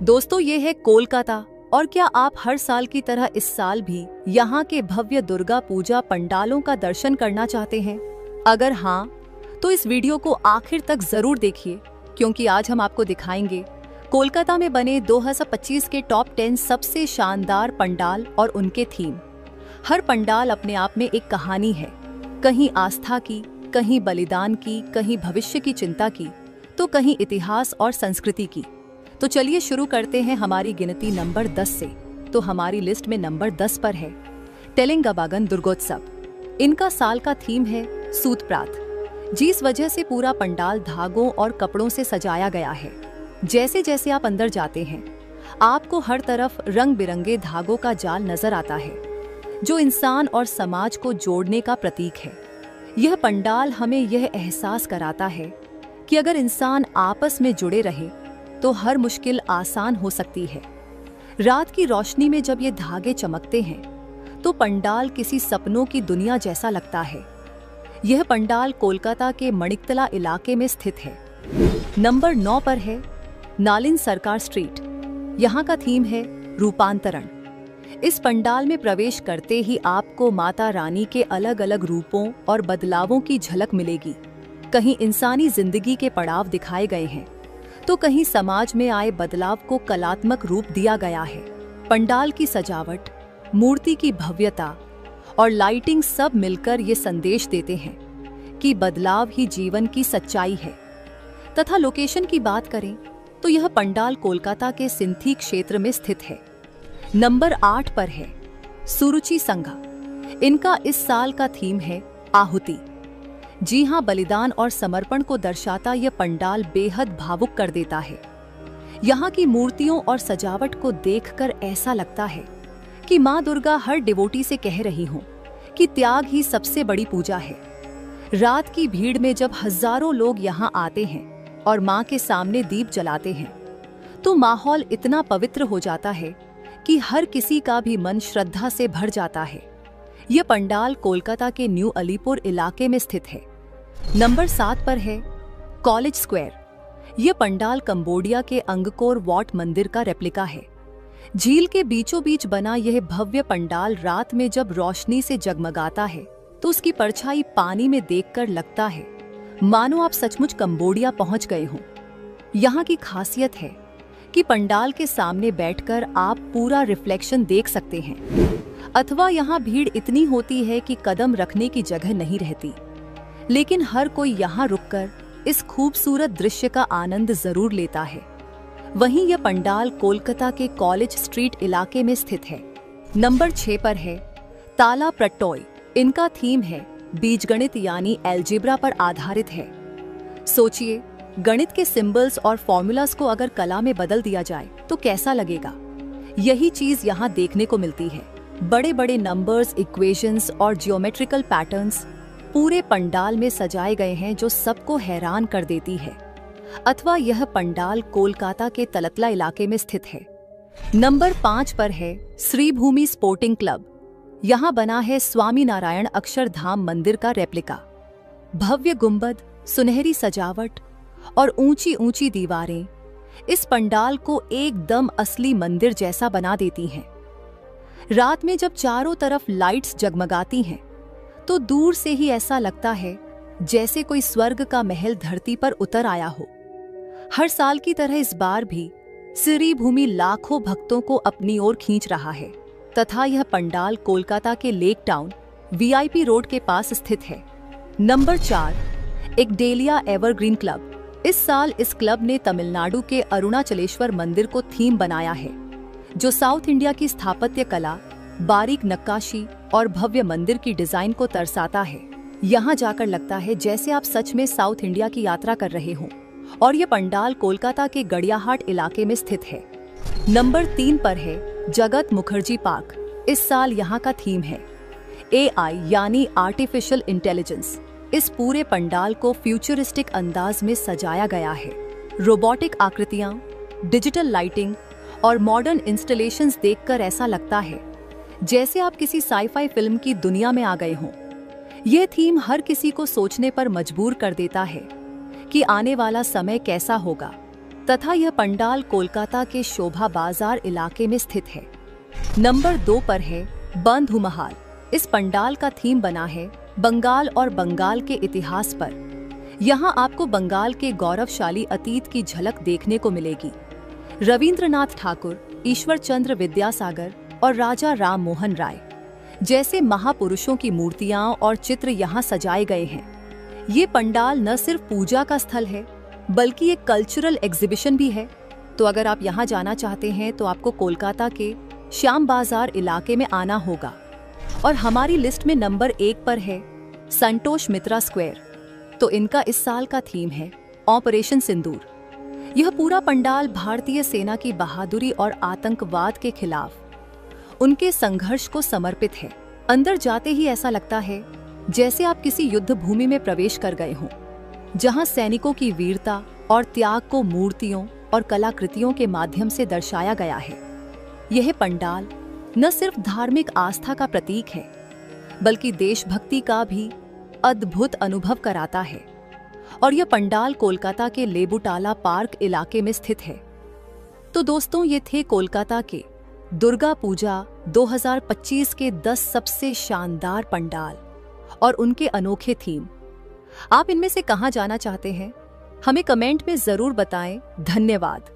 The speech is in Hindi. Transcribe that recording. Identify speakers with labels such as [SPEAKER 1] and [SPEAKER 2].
[SPEAKER 1] दोस्तों, ये है कोलकाता। और क्या आप हर साल की तरह इस साल भी यहाँ के भव्य दुर्गा पूजा पंडालों का दर्शन करना चाहते हैं? अगर हाँ, तो इस वीडियो को आखिर तक जरूर देखिए, क्योंकि आज हम आपको दिखाएंगे कोलकाता में बने 2025 के टॉप 10 सबसे शानदार पंडाल और उनके थीम। हर पंडाल अपने आप में एक कहानी है, कहीं आस्था की, कहीं बलिदान की, कहीं भविष्य की चिंता की, तो कहीं इतिहास और संस्कृति की। तो चलिए शुरू करते हैं हमारी गिनती नंबर 10 से। तो हमारी लिस्ट में नंबर 10 पर है तेलंगाबागन दुर्गोत्सव। इनका साल का थीम है सूतप्रात, जिस वजह से पूरा पंडाल धागों और कपड़ों से सजाया गया है। जैसे जैसे आप अंदर जाते हैं, आपको हर तरफ रंग बिरंगे धागों का जाल नजर आता है, जो इंसान और समाज को जोड़ने का प्रतीक है। यह पंडाल हमें यह एहसास कराता है कि अगर इंसान आपस में जुड़े रहे तो हर मुश्किल आसान हो सकती है। रात की रोशनी में जब ये धागे चमकते हैं तो पंडाल किसी सपनों की दुनिया जैसा लगता है। यह पंडाल कोलकाता के मणिकतला इलाके में स्थित है। नंबर 9 पर है नालिन सरकार स्ट्रीट। यहाँ का थीम है रूपांतरण। इस पंडाल में प्रवेश करते ही आपको माता रानी के अलग अलग रूपों और बदलावों की झलक मिलेगी। कहीं इंसानी जिंदगी के पड़ाव दिखाए गए हैं, तो कहीं समाज में आए बदलाव को कलात्मक रूप दिया गया है। पंडाल की सजावट, मूर्ति की भव्यता और लाइटिंग सब मिलकर ये संदेश देते हैं कि बदलाव ही जीवन की सच्चाई है। तथा लोकेशन की बात करें तो यह पंडाल कोलकाता के सिंथी क्षेत्र में स्थित है। नंबर 8 पर है सुरुचि संघा। इनका इस साल का थीम है आहुति। जी हाँ, बलिदान और समर्पण को दर्शाता यह पंडाल बेहद भावुक कर देता है। यहाँ की मूर्तियों और सजावट को देखकर ऐसा लगता है कि माँ दुर्गा हर डिवोटी से कह रही हों कि त्याग ही सबसे बड़ी पूजा है। रात की भीड़ में जब हजारों लोग यहाँ आते हैं और माँ के सामने दीप जलाते हैं, तो माहौल इतना पवित्र हो जाता है कि हर किसी का भी मन श्रद्धा से भर जाता है। यह पंडाल कोलकाता के न्यू अलीपुर इलाके में स्थित है। नंबर 7 पर है कॉलेज स्क्वायर। यह पंडाल कंबोडिया के अंगकोर वॉट मंदिर का रेप्लिका है। झील के बीचों बीच बना यह भव्य पंडाल रात में जब रोशनी से जगमगाता है तो उसकी परछाई पानी में देखकर लगता है मानो आप सचमुच कंबोडिया पहुंच गए हों। यहाँ की खासियत है कि पंडाल के सामने बैठकर आप पूरा रिफ्लेक्शन देख सकते हैं, अथवा यहाँ भीड़ इतनी होती है कि कदम रखने की जगह नहीं रहती, लेकिन हर कोई यहाँ रुककर इस खूबसूरत दृश्य का आनंद जरूर लेता है। वहीं यह पंडाल कोलकाता के कॉलेज स्ट्रीट इलाके में स्थित है। नंबर 6 पर है ताला प्रट्टोय। इनका थीम है बीजगणित यानी एल्जेब्रा पर आधारित है। सोचिए, गणित के सिंबल्स और फॉर्मूलाज को अगर कला में बदल दिया जाए तो कैसा लगेगा। यही चीज यहाँ देखने को मिलती है। बड़े बड़े नंबर्स, इक्वेशंस और जियोमेट्रिकल पैटर्न्स पूरे पंडाल में सजाए गए हैं, जो सबको हैरान कर देती है। अथवा यह पंडाल कोलकाता के तलतला इलाके में स्थित है। नंबर 5 पर है श्रीभूमि स्पोर्टिंग क्लब। यहाँ बना है स्वामी नारायण अक्षरधाम मंदिर का रेप्लिका। भव्य गुंबद, सुनहरी सजावट और ऊंची ऊंची दीवारें इस पंडाल को एकदम असली मंदिर जैसा बना देती हैं। रात में जब चारों तरफ लाइट्स जगमगाती हैं तो दूर से ही ऐसा लगता है जैसे कोई स्वर्ग का महल धरती पर उतर आया हो। हर साल की तरह इस बार भी श्रीभूमि लाखों भक्तों को अपनी ओर खींच रहा है। तथा यह पंडाल कोलकाता के लेक टाउन VIP रोड के पास स्थित है। नंबर 4 एक डेलिया एवरग्रीन क्लब। इस साल इस क्लब ने तमिलनाडु के अरुणाचलेश्वर मंदिर को थीम बनाया है, जो साउथ इंडिया की स्थापत्य कला, बारीक नक्काशी और भव्य मंदिर की डिजाइन को दर्शाता है। यहाँ जाकर लगता है जैसे आप सच में साउथ इंडिया की यात्रा कर रहे हों। और यह पंडाल कोलकाता के गड़ियाहाट इलाके में स्थित है। नंबर 3 पर है जगत मुखर्जी पार्क। इस साल यहाँ का थीम है AI यानी आर्टिफिशियल इंटेलिजेंस। इस पूरे पंडाल को फ्यूचरिस्टिक अंदाज में सजाया गया है। रोबोटिक आकृतियां, डिजिटल लाइटिंग और मॉडर्न इंस्टॉलेशंस देखकर ऐसा लगता है जैसे आप किसी साईफाई फिल्म की दुनिया में आ गए हों। यह थीम हर किसी को सोचने पर मजबूर कर देता है कि आने वाला समय कैसा होगा तथा यह पंडाल कोलकाता के शोभा बाजार इलाके में स्थित है। नंबर 2 पर है बंधु महाल। इस पंडाल का थीम बना है बंगाल और बंगाल के इतिहास पर। यहाँ आपको बंगाल के गौरवशाली अतीत की झलक देखने को मिलेगी। रविंद्रनाथ ठाकुर, ईश्वर चंद्र विद्यासागर और राजा राम मोहन राय जैसे महापुरुषों की मूर्तियां और चित्र यहाँ सजाए गए हैं। ये पंडाल न सिर्फ पूजा का स्थल है बल्कि एक कल्चरल एग्जीबिशन भी है। तो अगर आप यहाँ जाना चाहते हैं तो आपको कोलकाता के श्याम बाजार इलाके में आना होगा। और हमारी लिस्ट में नंबर 1 पर है संतोष मित्रा स्क्वायर। तो इनका इस साल का थीम है ऑपरेशन सिंदूर। यह पूरा पंडाल भारतीय सेना की बहादुरी और आतंकवाद के खिलाफ उनके संघर्ष को समर्पित है। अंदर जाते ही ऐसा लगता है जैसे आप किसी युद्ध भूमि में प्रवेश कर गए हों, जहां सैनिकों की वीरता और त्याग को मूर्तियों और कलाकृतियों के माध्यम से दर्शाया गया है। यह पंडाल न सिर्फ धार्मिक आस्था का प्रतीक है बल्कि देशभक्ति का भी अद्भुत अनुभव कराता है। और यह पंडाल कोलकाता के लेबुटाला पार्क इलाके में स्थित है। तो दोस्तों, ये थे कोलकाता के दुर्गा पूजा 2025 के 10 सबसे शानदार पंडाल और उनके अनोखे थीम। आप इनमें से कहां जाना चाहते हैं? हमें कमेंट में जरूर बताएं। धन्यवाद।